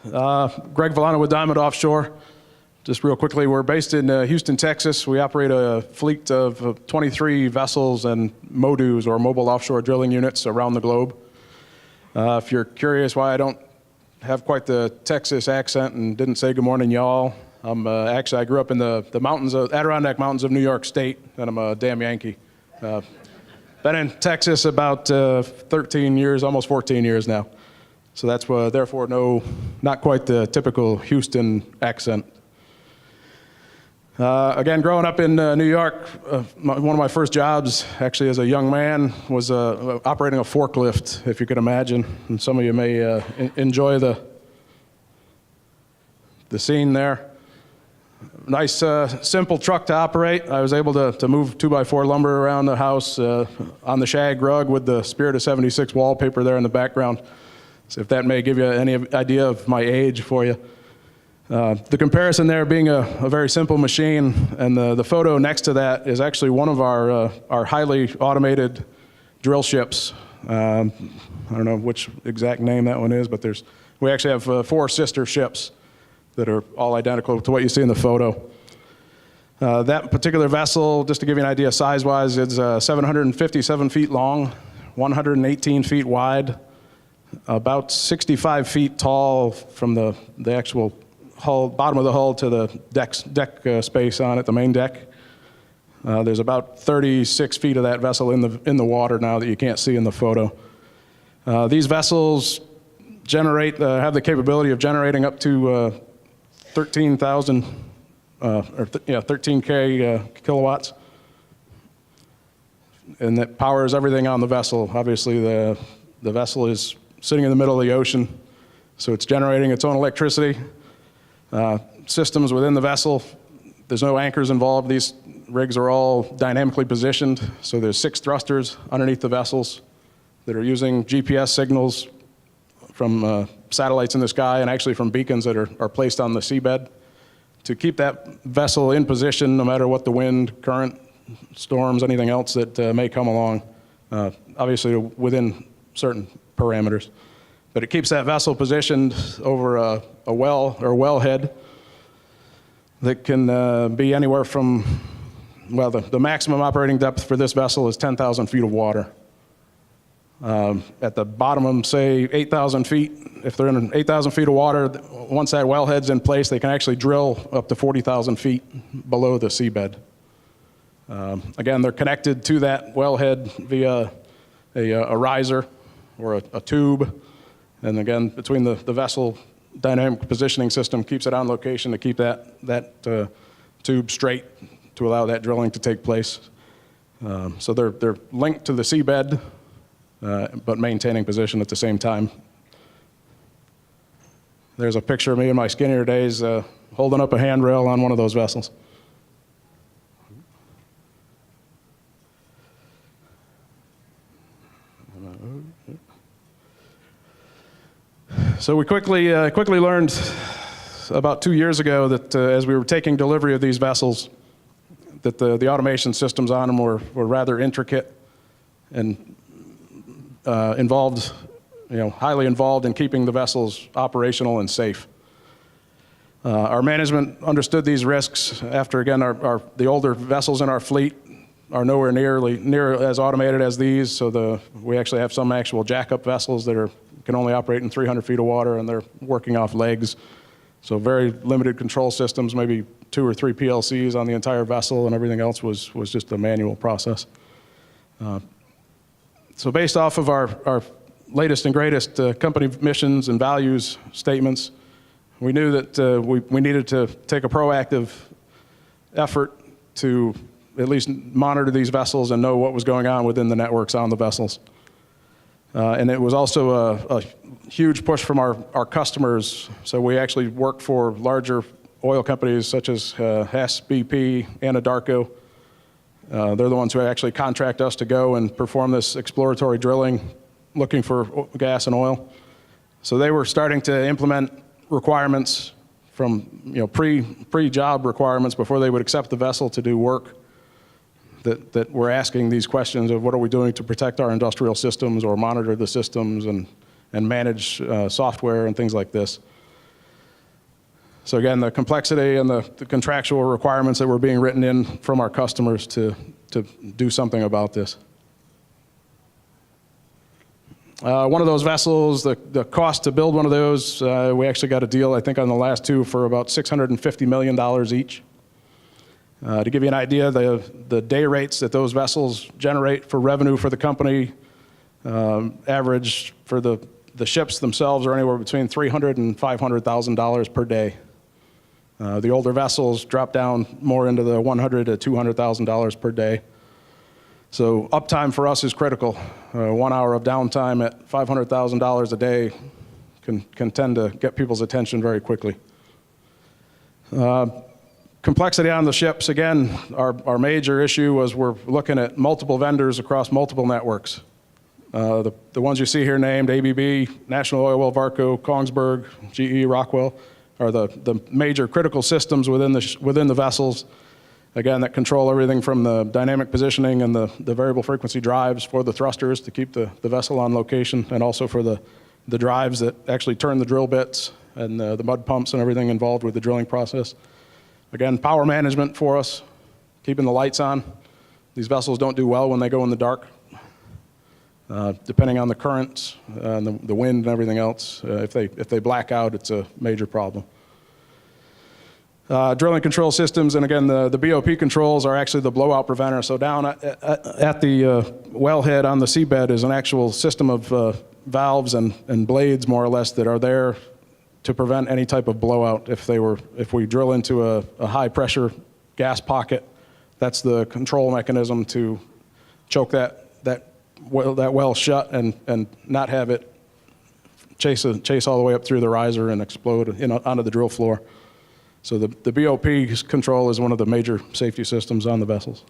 Greg Villano with Diamond Offshore. Just real quickly, we're based in Houston, Texas. We operate a fleet of 23 vessels and MODUs, or mobile offshore drilling units, around the globe. If you're curious why I don't have quite the Texas accent and didn't say good morning, y'all, actually, I grew up in the mountains of Adirondack Mountains of New York State, and I'm a damn Yankee. Been in Texas about 13 years, almost 14 years now. So that's therefore not quite the typical Houston accent. Again, growing up in New York, one of my first jobs, actually as a young man, was operating a forklift, if you could imagine. And some of you may enjoy the scene there. Nice, simple truck to operate. I was able to move 2x4 lumber around the house on the shag rug with the Spirit of 76 wallpaper there in the background. So if that may give you any idea of my age for you. The comparison there being a very simple machine, and the photo next to that is actually one of our highly automated drill ships. I don't know which exact name that one is, but we actually have 4 sister ships that are all identical to what you see in the photo. That particular vessel, just to give you an idea size-wise, it's 757 feet long, 118 feet wide, about 65 feet tall from the actual hull, bottom of the hull to the deck space on it, the main deck. There's about 36 feet of that vessel in the water now that you can't see in the photo. These vessels have the capability of generating up to 13,000 13K kilowatts, and that powers everything on the vessel. Obviously, the vessel is sitting in the middle of the ocean, so it's generating its own electricity. Systems within the vessel, there's no anchors involved. These rigs are all dynamically positioned, so there's 6 thrusters underneath the vessels that are using GPS signals from satellites in the sky, and actually from beacons that are placed on the seabed to keep that vessel in position no matter what the wind, current, storms, anything else that may come along, obviously within certain parameters. But it keeps that vessel positioned over a well or wellhead that can be anywhere from, well, the maximum operating depth for this vessel is 10,000 feet of water. At the bottom of them, say 8,000 feet, if they're in 8,000 feet of water, once that wellhead's in place, they can actually drill up to 40,000 feet below the seabed. Again, they're connected to that wellhead via a riser or a tube. And again, between the vessel dynamic positioning system keeps it on location to keep that tube straight to allow that drilling to take place. So they're linked to the seabed, but maintaining position at the same time. There's a picture of me in my skinnier days holding up a handrail on one of those vessels. So we quickly learned about 2 years ago that as we were taking delivery of these vessels, that the automation systems on them were rather intricate and highly involved in keeping the vessels operational and safe. Our management understood these risks after, again, the older vessels in our fleet are nowhere near as automated as these. So we actually have some actual jackup vessels that can only operate in 300 feet of water, and they're working off legs. So very limited control systems, maybe 2 or 3 PLCs on the entire vessel, and everything else was just a manual process. So based off of our latest and greatest company missions and values statements, we knew that we needed to take a proactive effort to at least monitor these vessels and know what was going on within the networks on the vessels. And it was also a huge push from our customers. So we actually work for larger oil companies such as Hess, BP, Anadarko. They're the ones who actually contract us to go and perform this exploratory drilling, looking for gas and oil. So they were starting to implement requirements from pre-job requirements before they would accept the vessel to do work. That we're asking these questions of what are we doing to protect our industrial systems or monitor the systems and manage software and things like this. So again, the complexity and the contractual requirements that were being written in from our customers to do something about this. One of those vessels, the cost to build one of those, we actually got a deal, I think, on the last two for about $650 million each. To give you an idea, the day rates that those vessels generate for revenue for the company, average for the ships themselves are anywhere between $300,000 and $500,000 per day. The older vessels drop down more into the $100,000 to $200,000 per day. So uptime for us is critical. 1 hour of downtime at $500,000 a day can tend to get people's attention very quickly. Complexity on the ships, again, our major issue was we're looking at multiple vendors across multiple networks. The ones you see here named, ABB, National Oilwell Varco, Kongsberg, GE, Rockwell, are the major critical systems within the vessels, again, that control everything from the dynamic positioning and the variable frequency drives for the thrusters to keep the vessel on location, and also for the drives that actually turn the drill bits and the mud pumps and everything involved with the drilling process. Again, power management for us, keeping the lights on. These vessels don't do well when they go in the dark. Depending on the currents and the wind and everything else, if they black out, it's a major problem. Drilling control systems, and again, the BOP controls are actually the blowout preventer. So down at the wellhead on the seabed is an actual system of valves and blades, more or less, that are there to prevent any type of blowout. If we drill into a high pressure gas pocket, that's the control mechanism to choke that well shut and not have it chase all the way up through the riser and explode onto the drill floor. So the BOP control is one of the major safety systems on the vessels.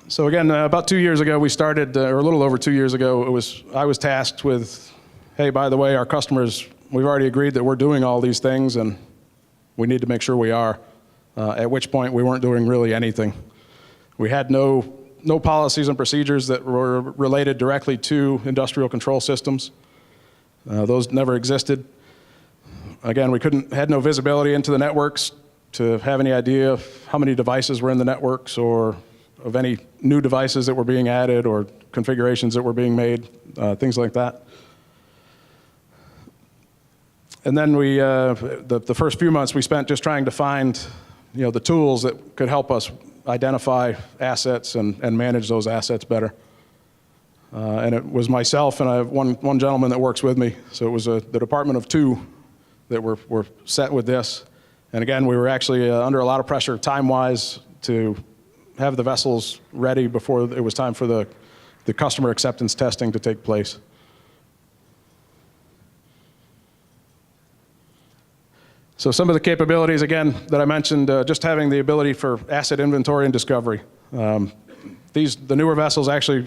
So again, about 2 years ago, we started, or a little over 2 years ago, I was tasked with, hey, by the way, our customers, we've already agreed that we're doing all these things, and we need to make sure we are. At which point we weren't doing really anything. We had no policies and procedures that were related directly to industrial control systems. Those never existed. Again, we had no visibility into the networks to have any idea of how many devices were in the networks or of any new devices that were being added or configurations that were being made, things like that. And then the first few months we spent just trying to find the tools that could help us identify assets and manage those assets better. And it was myself and I have one gentleman that works with me. So it was the department of two that were set with this. And again, we were actually under a lot of pressure time-wise to have the vessels ready before it was time for the customer acceptance testing to take place. So some of the capabilities, again, that I mentioned, just having the ability for asset inventory and discovery. The newer vessels actually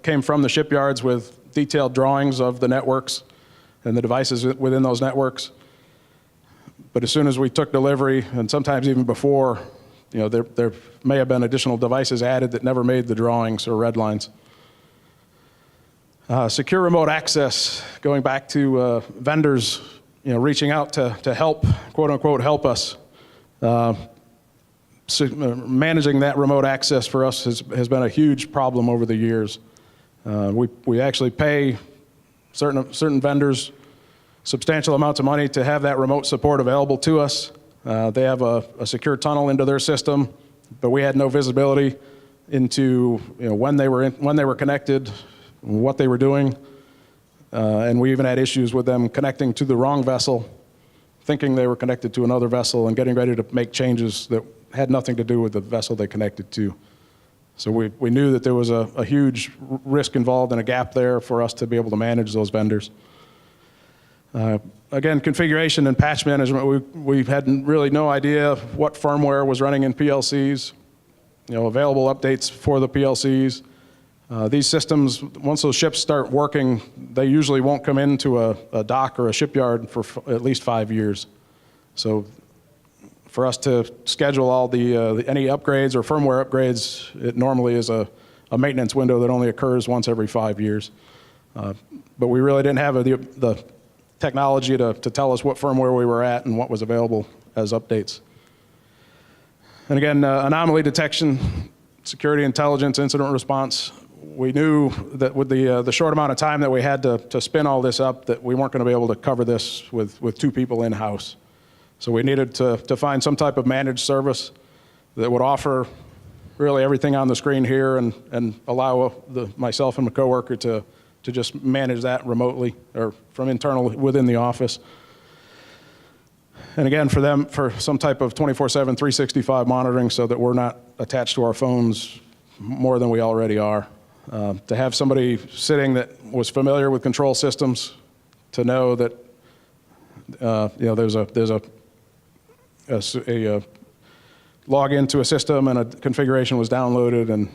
came from the shipyards with detailed drawings of the networks and the devices within those networks. But as soon as we took delivery, and sometimes even before, there may have been additional devices added that never made the drawings or red lines. Secure remote access, going back to vendors reaching out to help, quote unquote, help us. Managing that remote access for us has been a huge problem over the years. We actually pay certain vendors substantial amounts of money to have that remote support available to us. They have a secure tunnel into their system, but we had no visibility into when they were connected, what they were doing. And we even had issues with them connecting to the wrong vessel, thinking they were connected to another vessel and getting ready to make changes that had nothing to do with the vessel they connected to. So we knew that there was a huge risk involved and a gap there for us to be able to manage those vendors. Again, configuration and patch management, we had really no idea what firmware was running in PLCs, available updates for the PLCs. These systems, once those ships start working, they usually won't come into a dock or a shipyard for at least 5 years. So for us to schedule all any upgrades or firmware upgrades, it normally is a maintenance window that only occurs once every 5 years. But we really didn't have the technology to tell us what firmware we were at and what was available as updates. And again, anomaly detection, security intelligence, incident response. We knew that with the short amount of time that we had to spin all this up, that we weren't going to be able to cover this with 2 people in-house. So we needed to find some type of managed service that would offer really everything on the screen here and allow myself and my coworker to just manage that remotely or from internal within the office. And again, for some type of 24/7, 365 monitoring so that we're not attached to our phones more than we already are. To have somebody sitting that was familiar with control systems, to know that there's a log into a system and a configuration was downloaded, and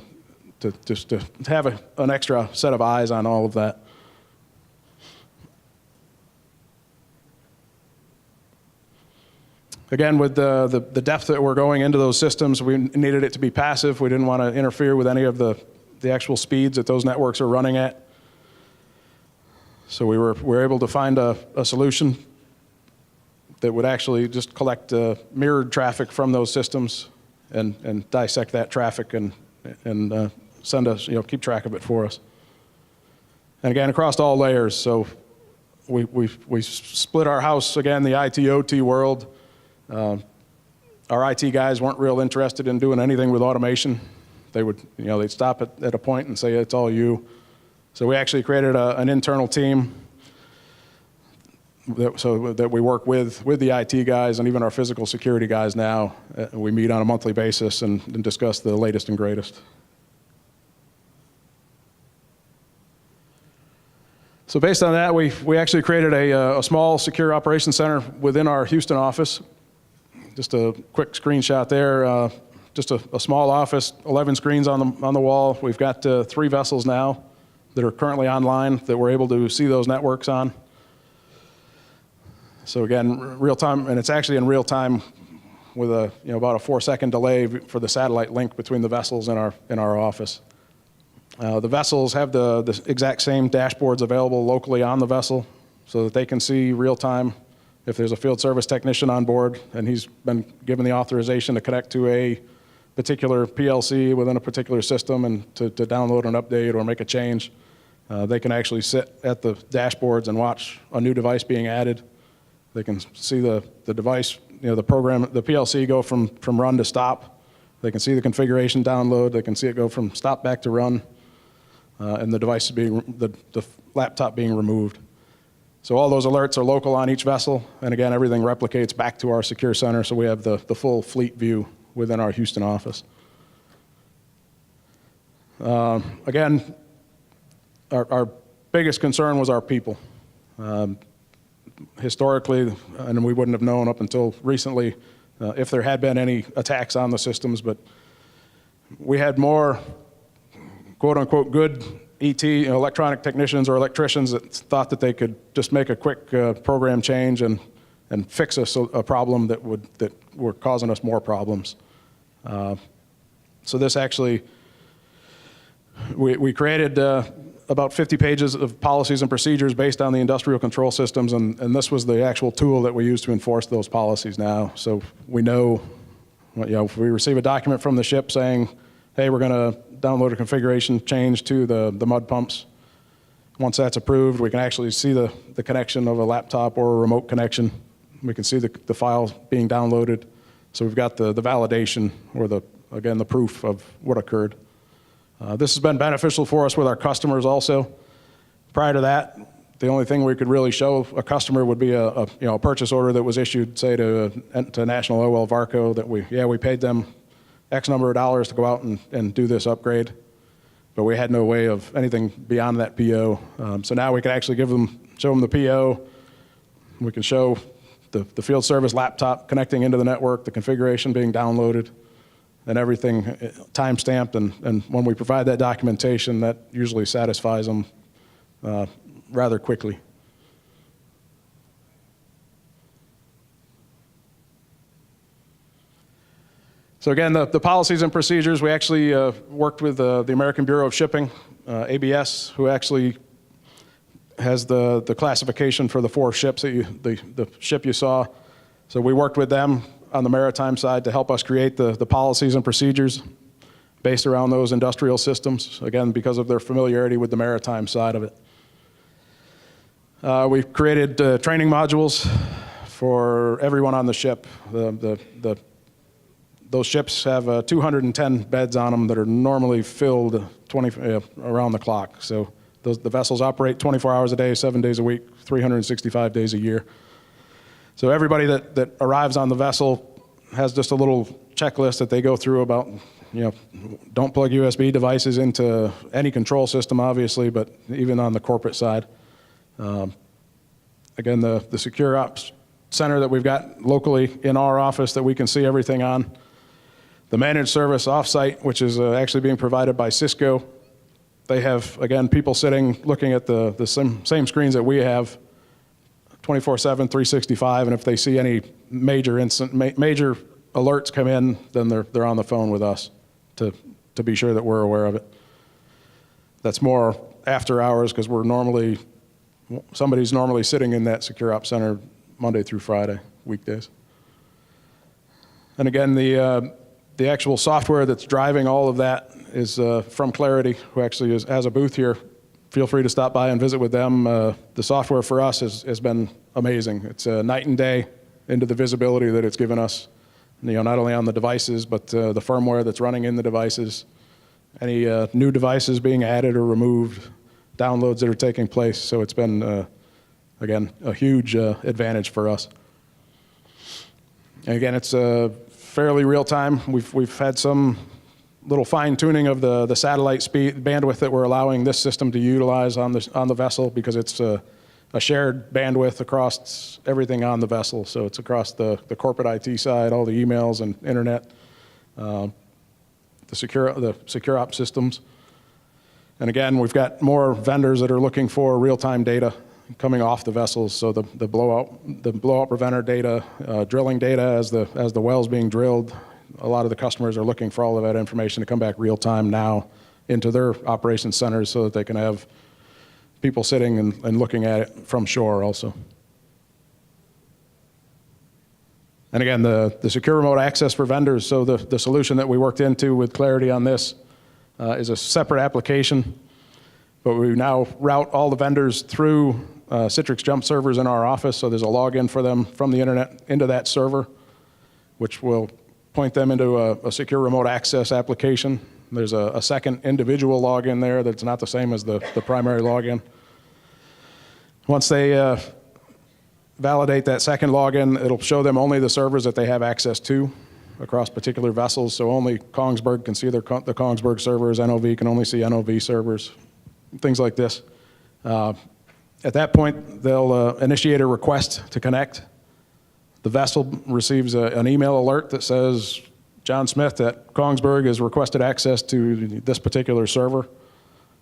to have an extra set of eyes on all of that. Again, with the depth that we're going into those systems, we needed it to be passive. We didn't want to interfere with any of the actual speeds that those networks are running at. So we were able to find a solution that would actually just collect mirrored traffic from those systems and dissect that traffic and send us, keep track of it for us. And again, across all layers. So we split our house, again, the IT/OT world. Our IT guys weren't real interested in doing anything with automation. They would, they'd stop at a point and say, it's all you. So we actually created an internal team so that we work with the IT guys and even our physical security guys now. We meet on a monthly basis and discuss the latest and greatest. So based on that, we actually created a small secure operations center within our Houston office. Just a quick screenshot there. Just a small office, 11 screens on the wall. We've got 3 vessels now that are currently online that we're able to see those networks on. So again, real time, and it's actually in real time with about a 4-second delay for the satellite link between the vessels in our office. The vessels have the exact same dashboards available locally on the vessel so that they can see real time if there's a field service technician on board and he's been given the authorization to connect to a particular PLC within a particular system and to download an update or make a change. They can actually sit at the dashboards and watch a new device being added. They can see the device, the program, the PLC go from run to stop. They can see the configuration download. They can see it go from stop back to run, and the device the laptop being removed. So all those alerts are local on each vessel, and again, everything replicates back to our secure center, so we have the full fleet view within our Houston office. Again, our biggest concern was our people. Historically, and we wouldn't have known up until recently if there had been any attacks on the systems, but we had more quote-unquote good ET, electronic technicians or electricians that thought that they could just make a quick program change and fix a problem that were causing us more problems. So this actually, we created about 50 pages of policies and procedures based on the industrial control systems, and this was the actual tool that we use to enforce those policies now. So we know, if we receive a document from the ship saying, hey, we're going to download a configuration change to the mud pumps. Once that's approved, we can actually see the connection of a laptop or a remote connection. We can see the file being downloaded. So we've got the validation or the proof of what occurred. This has been beneficial for us with our customers also. Prior to that, the only thing we could really show a customer would be a purchase order that was issued, say, to National Oil Varco that we paid them X number of dollars to go out and do this upgrade, but we had no way of anything beyond that PO. So now we can actually show them the PO. We can show the field service laptop connecting into the network, the configuration being downloaded, and everything time-stamped. And when we provide that documentation, that usually satisfies them rather quickly. So again, the policies and procedures, we actually worked with the American Bureau of Shipping, ABS, who actually has the classification for the 4 ships that the ship you saw. So we worked with them on the maritime side to help us create the policies and procedures based around those industrial systems, again, because of their familiarity with the maritime side of it. We've created training modules for everyone on the ship. Those ships have 210 beds on them that are normally filled around the clock. So the vessels operate 24 hours a day, 7 days a week, 365 days a year. So everybody that arrives on the vessel has just a little checklist that they go through about, don't plug USB devices into any control system, obviously, but even on the corporate side. Again, the Secure Ops Center that we've got locally in our office that we can see everything on. The managed service offsite, which is actually being provided by Cisco. They have, again, people sitting looking at the same screens that we have 24/7, 365, and if they see any major alerts come in, then they're on the phone with us to be sure that we're aware of it. That's more after hours because somebody's normally sitting in that Secure Ops Center Monday through Friday, weekdays. And again, the actual software that's driving all of that is from Clarity, who actually has a booth here. Feel free to stop by and visit with them. The software for us has been amazing. It's night and day into the visibility that it's given us, not only on the devices, but the firmware that's running in the devices, any new devices being added or removed, downloads that are taking place. So it's been, again, a huge advantage for us. And again, it's fairly real time. We've had some little fine tuning of the satellite speed bandwidth that we're allowing this system to utilize on the vessel because it's a shared bandwidth across everything on the vessel. So it's across the corporate IT side, all the emails and internet, the secure ops systems. And again, we've got more vendors that are looking for real-time data coming off the vessels. So the blowout preventer data, drilling data as the well's being drilled. A lot of the customers are looking for all of that information to come back real time now into their operations centers so that they can have people sitting and looking at it from shore also. And again, the secure remote access for vendors. So the solution that we worked into with Clarity on this is a separate application, but we now route all the vendors through Citrix Jump servers in our office. So there's a login for them from the internet into that server, which will point them into a secure remote access application. There's a second individual login there that's not the same as the primary login. Once they validate that second login, it'll show them only the servers that they have access to across particular vessels. So only Kongsberg can see the Kongsberg servers, NOV can only see NOV servers, things like this. At that point, they'll initiate a request to connect. The vessel receives an email alert that says, John Smith at Kongsberg has requested access to this particular server,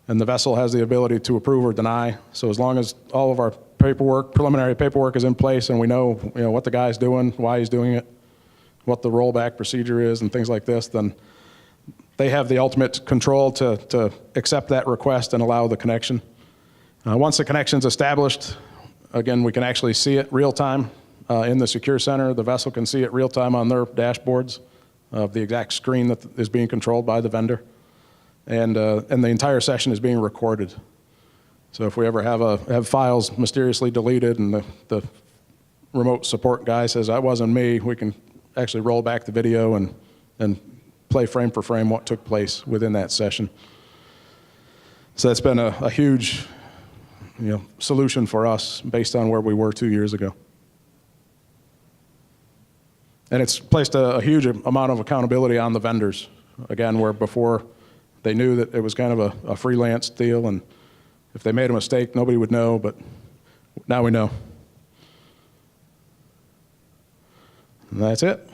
and the vessel has the ability to approve or deny. So as long as all of our preliminary paperwork is in place and we know, what the guy's doing, why he's doing it, what the rollback procedure is and things like this, then they have the ultimate control to accept that request and allow the connection. Once the connection's established, again, we can actually see it real time in the Secure Center. The vessel can see it real time on their dashboards of the exact screen that is being controlled by the vendor. And the entire session is being recorded. So if we ever have files mysteriously deleted and the remote support guy says, that wasn't me, we can actually roll back the video and play frame for frame what took place within that session. So that's been a huge solution for us based on where we were 2 years ago. And it's placed a huge amount of accountability on the vendors. Again, where before they knew that it was kind of a freelance deal, and if they made a mistake, nobody would know, but now we know. And that's it.